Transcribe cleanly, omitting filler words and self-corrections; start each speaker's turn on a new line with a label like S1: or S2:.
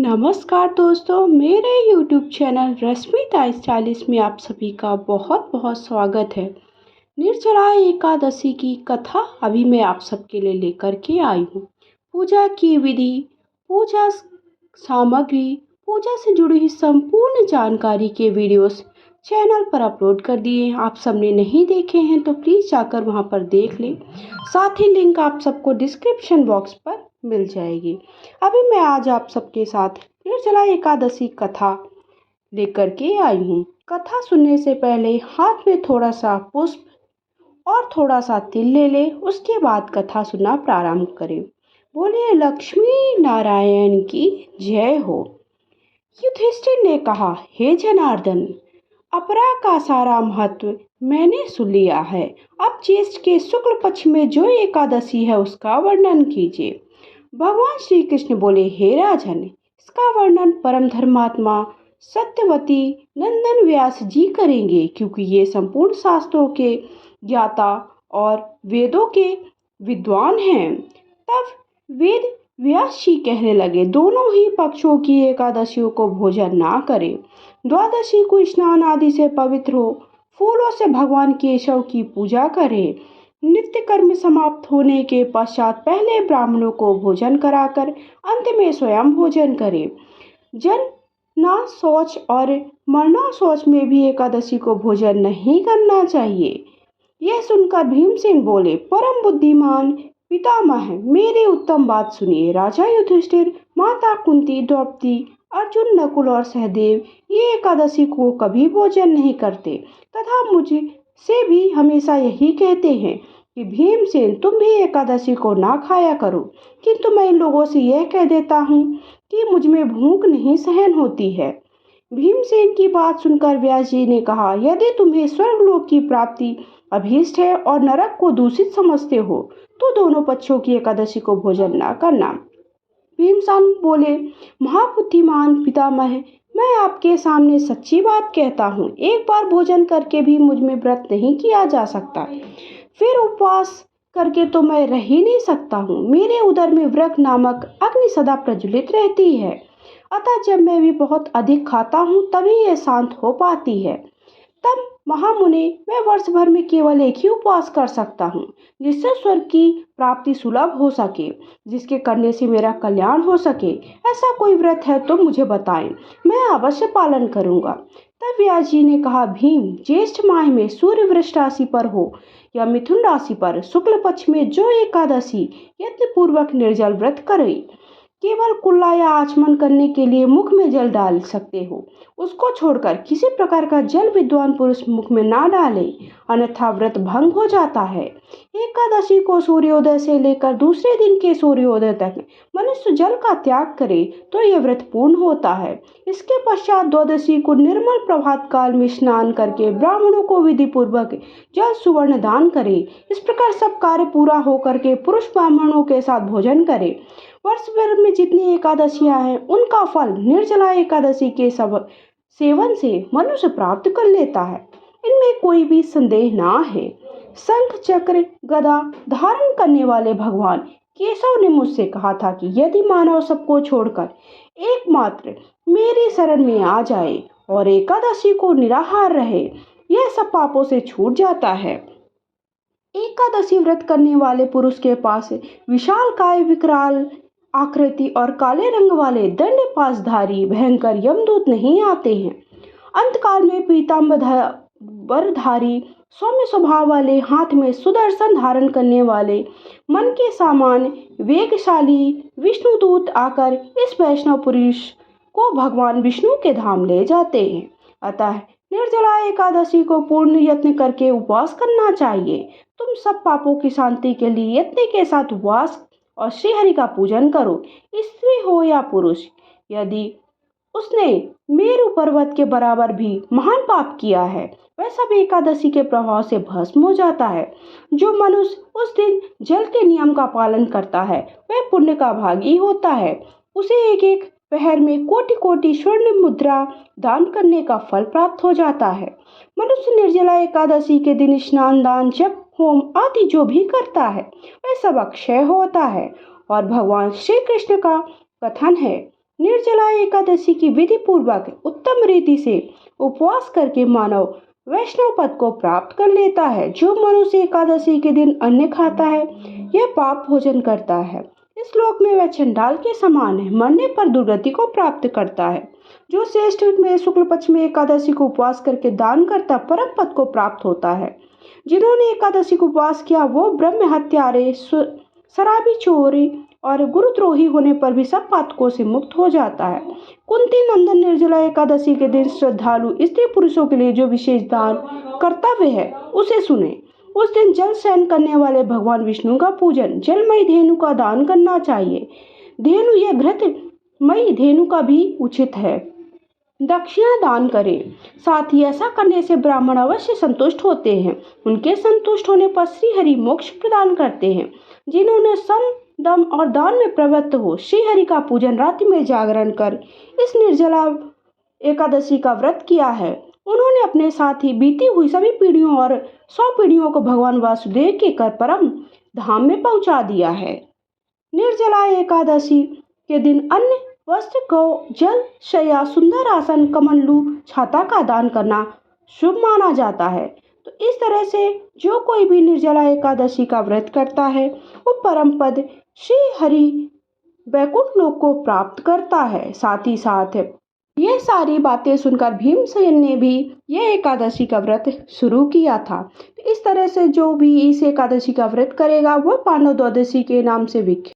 S1: नमस्कार दोस्तों, मेरे YouTube चैनल रश्मिता स्टाइलिश में आप सभी का बहुत बहुत स्वागत है। निर्जला एकादशी की कथा अभी मैं आप सबके लिए लेकर के आई हूँ। पूजा की विधि, पूजा सामग्री, पूजा से जुड़ी हुई संपूर्ण जानकारी के वीडियोस चैनल पर अपलोड कर दिए हैं। आप सबने नहीं देखे हैं तो प्लीज़ जाकर वहां पर देख लें। साथ ही लिंक आप सबको डिस्क्रिप्शन बॉक्स पर मिल जाएगी। अभी मैं आज आप सबके साथ निर्जला एकादशी कथा लेकर के आई हूँ। कथा सुनने से पहले हाथ में थोड़ा सा पुष्प और थोड़ा सा तिल ले ले, उसके बाद कथा सुनना प्रारंभ करें। बोले लक्ष्मी नारायण की जय हो। युधिष्ठिर ने कहा, हे जनार्दन, अपरा का सारा महत्व मैंने सुन लिया है। अब ज्येष्ठ के शुक्ल पक्ष में जो एकादशी है उसका वर्णन कीजिए। भगवान श्री कृष्ण बोले, हे राजन, इसका वर्णन परम धर्मात्मा सत्यवती नंदन व्यास जी करेंगे, क्योंकि ये संपूर्ण शास्त्रों के ज्ञाता और वेदों के विद्वान हैं। तब वेद व्यास जी कहने लगे, दोनों ही पक्षों की एकादशियों को भोजन ना करें। द्वादशी को स्नान आदि से पवित्र हो, फूलों से भगवान केशव की पूजा करें। नित्य कर्म समाप्त होने के पश्चात पहले ब्राह्मणों को भोजन कराकर अंत में स्वयं भोजन करें। जन ना शौच और मरना शौच में भी एकादशी को भोजन नहीं करना चाहिए। यह सुनकर भीमसेन बोले, परम बुद्धिमान पितामह, मेरी उत्तम बात सुनिए। राजा युधिष्ठिर, माता कुंती, द्रौपदी, अर्जुन, नकुल और सहदेव ये एकादशी को कभी भोजन नहीं करते तथा मुझे से भी हमेशा यही कहते हैं कि भीमसेन, तुम भी एकादशी को ना खाया करो। किंतु मैं इन लोगों से यह कह देता हूँ कि मुझ में भूख नहीं सहन होती है। भीमसेन की बात सुनकर व्यास जी ने कहा, यदि तुम्हें स्वर्गलोक की प्राप्ति अभीष्ट है और नरक को दूषित समझते हो तो दोनों पक्षों की एकादशी को भोजन न करना। भीमसेन बोले, महाबुद्धिमान पितामह, मैं आपके सामने सच्ची बात कहता हूँ। एक बार भोजन करके भी मुझ में व्रत नहीं किया जा सकता, फिर उपवास करके तो मैं रह ही नहीं सकता हूँ। मेरे उदर में वृक नामक अग्नि सदा प्रज्वलित रहती है, अतः जब मैं भी बहुत अधिक खाता हूँ तभी यह शांत हो पाती है। तब महामुनि, मैं वर्ष भर में केवल एक ही उपवास कर सकता हूँ, जिससे स्वर्ग की प्राप्ति सुलभ हो सके, जिसके करने से मेरा कल्याण हो सके। ऐसा कोई व्रत है तो मुझे बताएं, मैं अवश्य पालन करूँगा। तब व्यास जी ने कहा, भीम, ज्येष्ठ माह में सूर्य वृष राशि पर हो या मिथुन राशि पर शुक्ल पक्ष में जो एकादशी यत्न पूर्वक निर्जल व्रत करे, केवल कुल्ला या आचमन करने के लिए मुख में जल डाल सकते हो, उसको छोड़कर किसी प्रकार का जल विद्वान पुरुष मुख में ना डाले, अन्यथा व्रत भंग हो जाता है। एकादशी को सूर्योदय से लेकर दूसरे दिन के सूर्योदय तक मनुष्य जल का त्याग करे तो यह व्रत पूर्ण होता है। इसके पश्चात द्वादशी को निर्मल प्रभात काल में स्नान करके ब्राह्मणों को विधि पूर्वक जल सुवर्ण दान करे। इस प्रकार सब कार्य पूरा होकर के पुरुष ब्राह्मणों के साथ भोजन करे। वर्ष भर में जितनी एकादशियां हैं उनका फल निर्जला एकादशी के सब सेवन से मनुष्य प्राप्त कर लेता है, इनमें कोई भी संदेह ना है। शंख चक्र गदा धारण करने वाले भगवान केशव ने मुझसे कहा था कि यदि मानव सबको छोड़कर एकमात्र मेरी शरण में आ जाए और एकादशी को निराहार रहे, यह सब पापों से छूट जाता है। एकादशी व्रत करने वाले पुरुष के पास विशाल काय, विकराल आकृति और काले रंग वाले दंड पासधारी भयंकर यमदूत नहीं आते हैं। अंतकाल में पीतांबरधारी सौम्य स्वभाव वाले, हाथ में सुदर्शन धारण करने वाले, मन के समान वेगशाली विष्णुदूत आकर इस वैष्णव पुरुष को भगवान विष्णु के धाम ले जाते हैं। अतः निर्जला एकादशी को पूर्ण यत्न करके उपवास करना चाहिए। तुम सब पापों की शांति के लिए यत्न के साथ उपवास और श्री हरि का पूजन करो। स्त्री हो या पुरुष, यदि उसने मेरु पर्वत के बराबर भी महान पाप किया है, वह सब एकादशी के प्रभाव से भस्म हो जाता है। जो मनुष्य उस दिन जल के नियम का पालन करता है वह पुण्य का भागी होता है। उसे एक एक पहर में कोटि कोटि स्वर्ण मुद्रा दान करने का फल प्राप्त हो जाता है। मनुष्य निर्जला एकादशी के दिन स्नान, दान, जप, होम आदि जो भी करता है वह सब अक्षय होता है। और भगवान श्री कृष्ण का कथन है, निर्जला एकादशी की विधि पूर्वक उत्तम रीति से उपवास करके मानव वैष्णव पद को प्राप्त कर लेता है। जो मनुष्य एकादशी के दिन अन्न खाता है यह पाप भोजन करता है। इस श्लोक में वह चंडाल के समान है, मरने पर दुर्गति को प्राप्त करता है। जो श्रेष्ठ में शुक्ल पक्ष में एकादशी को उपवास करके दान करता परम पद को प्राप्त होता है। जिन्होंने एकादशी को उपवास किया वो ब्रह्म हत्यारे, शराबी, चोरी और गुरुद्रोही होने पर भी सब पातकों से मुक्त हो जाता है। कुंती नंदन निर्जला एकादशी के दिन श्रद्धालु स्त्री पुरुषों के लिए जो विशेष दान कर्तव्य है उसे सुने। उस दिन जल शयन करने वाले भगवान विष्णु का पूजन, जलमयी धेनु का दान करना चाहिए। धेनु या घृतमयी धेनु का भी उचित है। दक्षिणा दान करें। साथ ही ऐसा करने से ब्राह्मण अवश्य संतुष्ट होते हैं। उनके संतुष्ट होने पर श्रीहरि मोक्ष प्रदान करते हैं। जिन्होंने सम, दम और दान में प्रवृत्त हो श्रीहरि का पूजन रात्रि में जागरण कर इस निर्जला एकादशी का व्रत किया है, उन्होंने अपने साथ ही बीती हुई सभी पीढ़ियों और 100 पीढ़ियों को भगवान वासुदेव के कर परम धाम में पहुंचा दिया है। निर्जला एकादशी के दिन अन्न, वस्त्र, गौ, जल, शय्या, सुंदर आसन, कमंडलू, छाता का दान करना शुभ माना जाता है। तो इस तरह से जो कोई भी निर्जला एकादशी का व्रत करता है वो परम पद श्री हरि वैकुंठ लोक को प्राप्त करता है। साथ ही साथ ये सारी बातें सुनकर भीमसेन ने भी यह एकादशी का व्रत शुरू किया था। तो इस तरह से जो भी इस एकादशी का व्रत करेगा वह पांडव द्वादशी के नाम से विख्यात